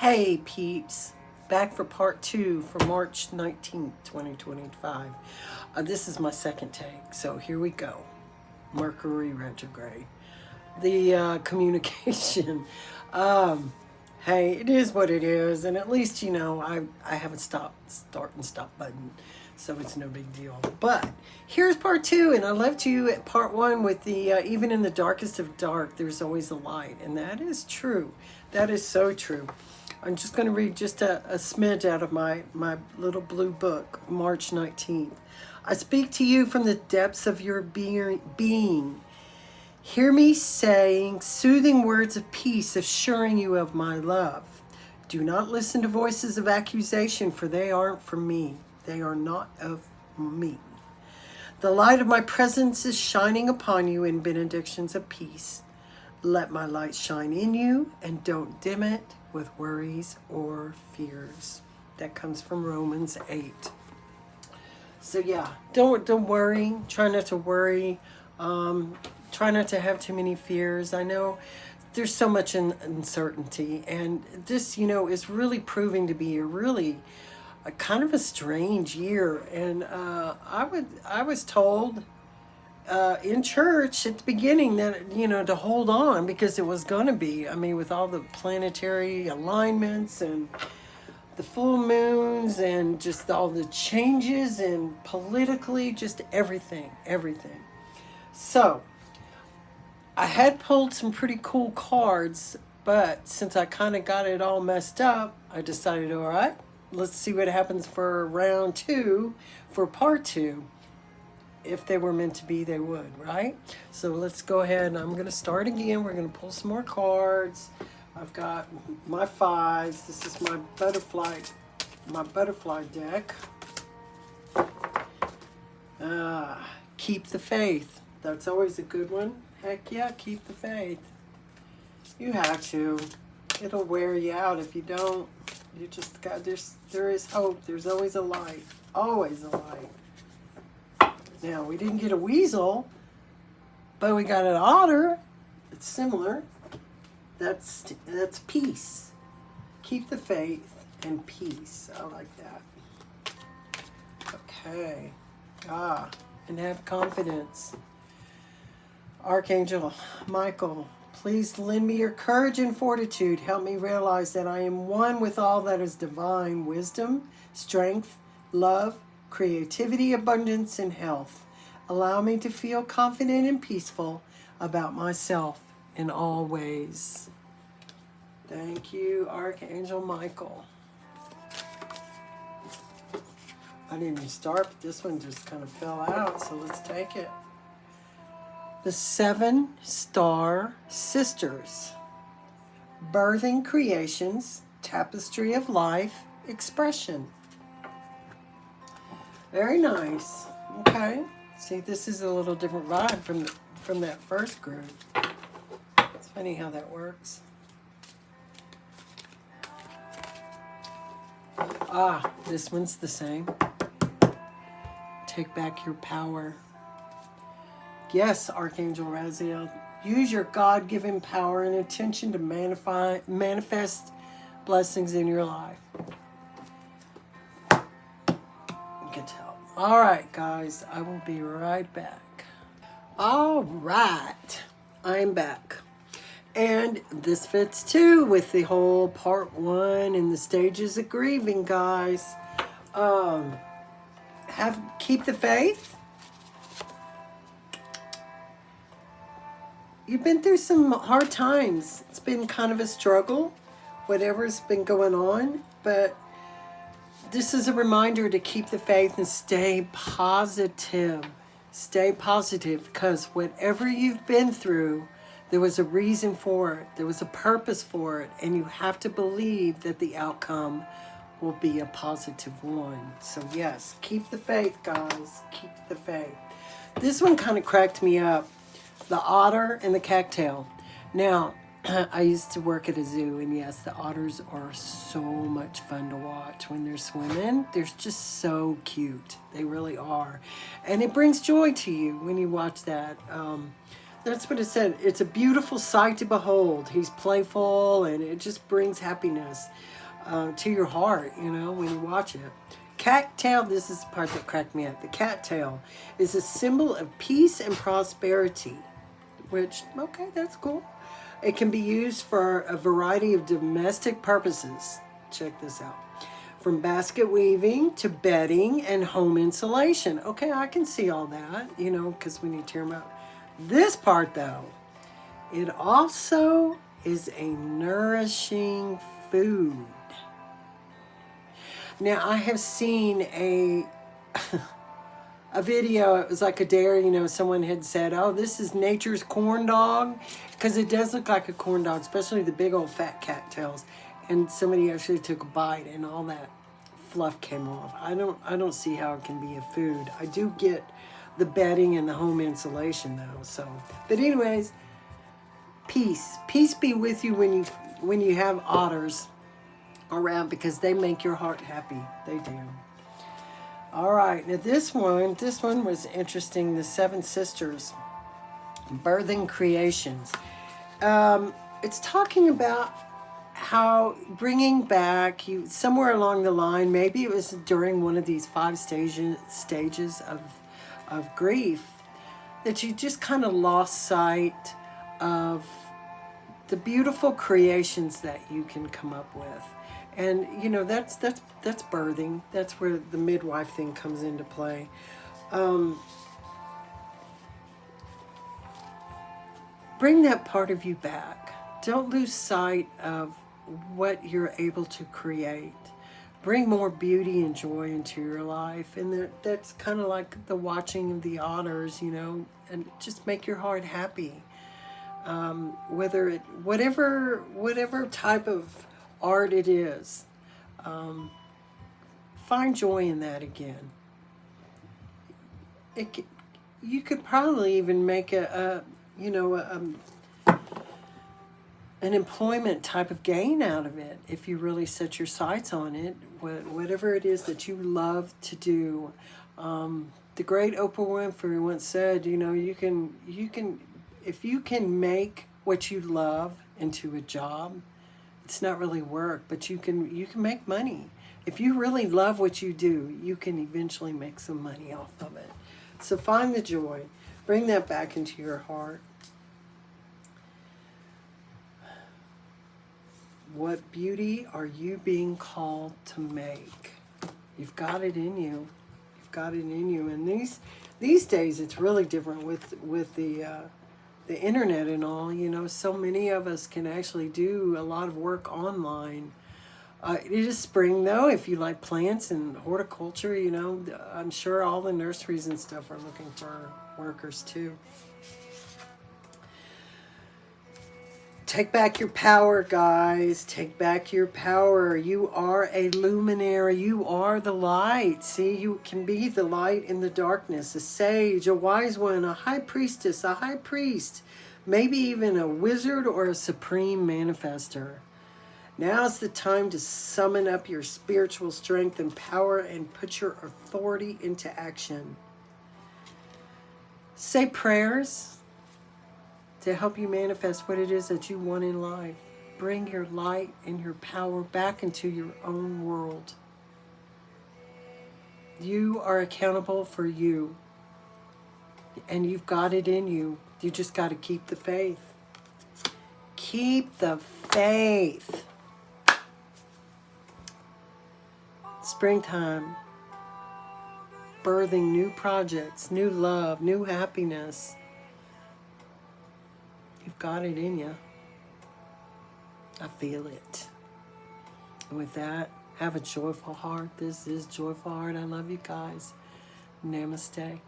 Hey peeps, back for part 2 for March 19th, 2025. This is my second take, so here we go. Mercury retrograde. The communication. Um, hey, it is what it is, and at least, I have a start and stop button, so it's no big deal. But here's part 2, and I left you at part 1 with the even in the darkest of dark, there's always a light, and that is true. That is so true. I'm just going to read just a smidge out of my little blue book, March 19th. I speak to you from the depths of your being. Hear me saying soothing words of peace, assuring you of my love. Do not listen to voices of accusation, for they aren't from me. They are not of me. The light of my presence is shining upon you in benedictions of peace. Let my light shine in you, and don't dim it with worries or fears. That comes from Romans 8. So yeah, don't worry. Try not to worry. Try not to have too many fears. I know there's so much uncertainty, and this, is really proving to be a kind of a strange year. And I was told in church at the beginning that, to hold on because it was going to be, with all the planetary alignments and the full moons and just all the changes and politically, just everything. So I had pulled some pretty cool cards, but since I kind of got it all messed up, I decided, all right, let's see what happens for round 2, for part 2. If they were meant to be, they would, right? So let's go ahead, and I'm going to start again. We're going to pull some more cards. I've got my 5s. This is my butterfly deck. Keep the faith. That's always a good one. Heck yeah, keep the faith. You have to. It'll wear you out if you don't. You just got, there is hope. There's always a light. Always a light. Now, we didn't get a weasel, but we got an otter. It's similar. That's peace. Keep the faith and peace. I like that. Okay. And have confidence. Archangel Michael, please lend me your courage and fortitude. Help me realize that I am one with all that is divine wisdom, strength, love, creativity, abundance, and health. Allow me to feel confident and peaceful about myself in all ways. Thank you, Archangel Michael. I didn't even start, but this one just kind of fell out, so let's take it. The 7 Star Sisters. Birthing Creations, Tapestry of Life, Expression. Very nice. Okay. See, this is a little different vibe from that first group. It's funny how that works. This one's the same. Take back your power. Yes, Archangel Raziel. Use your God-given power and attention to manifest blessings in your life. Good help. All right, guys, I will be right back. All right, I'm back. And this fits too with the whole part 1 and the stages of grieving, guys. Keep the faith. You've been through some hard times. It's been kind of a struggle, whatever's been going on, but this is a reminder to keep the faith and stay positive. Stay positive, because whatever you've been through, there was a reason for it. There was a purpose for it. And you have to believe that the outcome will be a positive one. So yes, keep the faith, guys. Keep the faith. This one kind of cracked me up. The otter and the cattail. Now, I used to work at a zoo, and yes, the otters are so much fun to watch when they're swimming. They're just so cute. They really are. And it brings joy to you when you watch that. That's what it said. It's a beautiful sight to behold. He's playful, and it just brings happiness to your heart, you know, when you watch it. Cattail, this is the part that cracked me up. The cattail is a symbol of peace and prosperity, which, okay, that's cool. It can be used for a variety of domestic purposes. Check this out. From basket weaving to bedding and home insulation. Okay, I can see all that, you know, because when you tear them out. This part, though, it also is a nourishing food. Now, I have seen a video. It was like a dairy, you know, someone had said, oh, this is nature's corn dog, because it does look like a corn dog, especially the big old fat cattails. And somebody actually took a bite, and all that fluff came off. I don't see how it can be a food. I do get the bedding and the home insulation, though. So, but anyways, peace be with you when you have otters around, because they make your heart happy. They do. All right, now this one was interesting. The Seven Sisters, Birthing Creations. It's talking about how bringing back, you somewhere along the line, maybe it was during one of these 5 stages of grief, that you just kind of lost sight of the beautiful creations that you can come up with. And you know, that's birthing. That's where the midwife thing comes into play. Bring that part of you back. Don't lose sight of what you're able to create. Bring more beauty and joy into your life. And that's kind of like the watching of the otters, you know, and just make your heart happy. Whatever type of art it is, find joy in that again. You could probably even make an employment type of gain out of it if you really set your sights on it. Whatever it is that you love to do. The great Oprah Winfrey once said, you know, you can if you can make what you love into a job, it's not really work, but you can make money. If you really love what you do, you can eventually make some money off of it. So find the joy. Bring that back into your heart. What beauty are you being called to make? You've got it in you. You've got it in you. And these days, it's really different with the internet and all. You know, so many of us can actually do a lot of work online. It is spring, though. If you like plants and horticulture, you know, I'm sure all the nurseries and stuff are looking for workers, too. Take back your power, guys. Take back your power. You are a luminary. You are the light. See, you can be the light in the darkness. A sage, a wise one, a high priestess, a high priest, maybe even a wizard or a supreme manifester. Now's the time to summon up your spiritual strength and power and put your authority into action. Say prayers to help you manifest what it is that you want in life. Bring your light and your power back into your own world. You are accountable for you. And you've got it in you. You just got to keep the faith. Keep the faith. Springtime. Birthing new projects, new love, new happiness. You've got it in you. I feel it. And with that, have a joyful heart. This is Joyful Heart. I love you guys. Namaste.